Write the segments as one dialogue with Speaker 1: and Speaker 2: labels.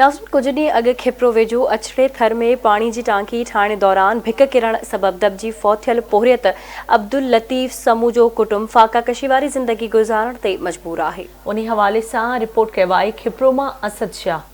Speaker 1: नाज़रीन, कुछ ॾींहं अॻु खिपरो वेझो अछड़े थर में पाणी जी टांकी ठाहिण दौरान भिक किरण सबबि दॿिजी फौत थियल पोहरियत अब्दुल लतीफ़ समू जो कुटुंब फाका कशी वारी ज़िंदगी गुज़ारण ते मजबूर आहे। उन हवाले सां रिपोर्ट कयो आहे खिपरो मां असद शाह।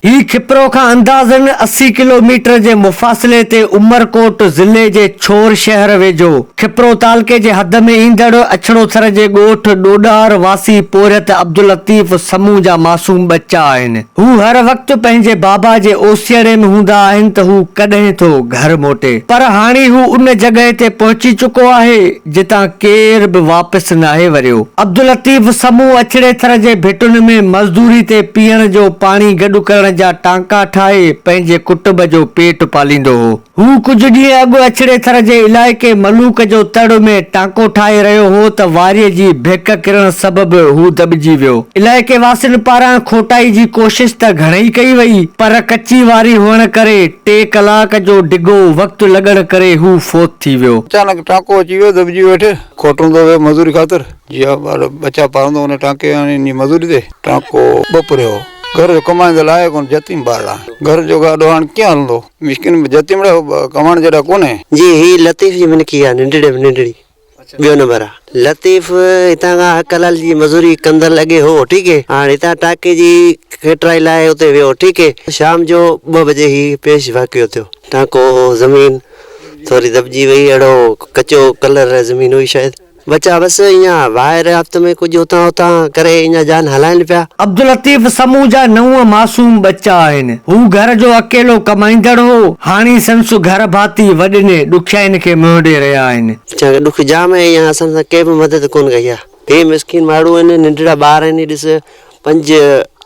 Speaker 2: ही खिपरो का अंदाज़न 80 किलोमीटर जे मुफ़ासिले ते उमरकोट ज़िले जे छोर शहर वेझो खिपरो तालके जे हद में ईंदड़ अछड़ो थर जे ॻोठ ॾोॾार वासी पोरियत अब्दुल लतीफ़ समूह जा मासूम बच्चा आहिनि। हू हर वक़्तु पंहिंजे बाबा जे ओसियड़े में हूंदा आहिनि त हू कॾहिं थो घर मोटे, पर हाणे हू उन जॻह ते पहुची चुको आहे जितां केर बि वापसि नाहे वरियो। अब्दुल लतीफ़ समूह अछड़े थर जे भिटुनि में मज़दूरी ते पीअण जो पाणी गॾु करण जा टांका ठाहे पंहिंजे कुटुंब जो पेट पालींदो हो। हू कुछ ॾींहं अॻु अछड़े थर जे इलाइक़े मलूक जो तड़ में टांको ठाहे रहियो हो त वारीअ जी भिक किरण सबबि हू दॿिजी वियो। इलाइक़े वासियुनि पारां खोटाई जी कोशिश त घणई कई वई, पर कच्ची वारी हुअण करे 3 कलाक जो डिघो वक़्तु लॻण करे हू फौत थी वियो।
Speaker 3: अचानक टांको अची वियो, दॿिजी वेठे खोटंदो वियो मज़दूरी ख़ातिर। जीअं बच्चा पालंदो उन टांके मज़दूरी ते टांको ॿपिरियो। घर जो कमाइण लाइ कोन, यतीम ॿार घर जो गाॾो हाणे कीअं हलंदो, मिस्किन यतीम कमाइण जहिड़ा कोन्हे।
Speaker 4: जी ही लतीफ़ जी मिनकी आहे, नंढड़ी ॿियो नंबर आहे। लतीफ़ हितां खां हकलाल जी मज़दूरी कंदड़ लॻे हो, ठीक है। हाणे हितां टांके जी खेटराई लाइ हुते वियो, ठीक है। शाम जो 2 बजे ही पेश वाक़ियो थियो। टांको ज़मीन थोड़ी दॿिजी वई, अहिड़ो कचो कलर ज़मीन हुई शायद। बच्चा बस ईअं ॿाहिरि हफ़्ते में कुछ हुतां हुतां करे ईअं जान हलाइनि पिया।
Speaker 2: अब्दुल लतीफ़ समूह जा 9 मासूम बच्चा आहिनि। हू घर जो अकेलो कमाईंदड़ हो। हाणे संसु घर भाती वॾनि ॾुखियाईनि खे मुंहुं ॾेई रहिया आहिनि।
Speaker 4: ॾुख जाम आहे, ईअं असां सां कंहिं बि मदद कोन कई आहे। हे मिस्किन माण्हू आहिनि, नंढड़ा ॿार आहिनि। ॾिस 5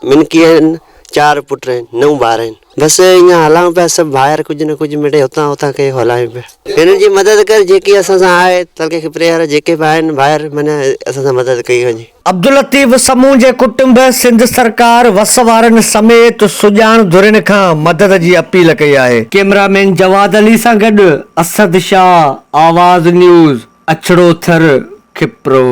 Speaker 4: मिनकी आहिनि, 4 पुट आहिनि, 9 ॿार आहिनि। बस ईअं हलाऊं पिया सभु ॿाहिरि कुछ न कुछ मिले हुतां हुतां के हलायूं पिया। हिननि जी मदद कर जेकी असां सां आहे, तलके खिपरे वारा जेके बि आहिनि ॿाहिरि माना असां सां मदद कई वञे।
Speaker 2: अब्दुल लतीफ़ समूह जे कुटुंब सिंध सरकार वस वारनि समेत सुजान धुरिन खां मदद जी अपील कई आहे। कैमरामैन जवाद अली सां गॾु असद शाह, आवाज़ न्यूज़, अछड़ो थर, खिपरो।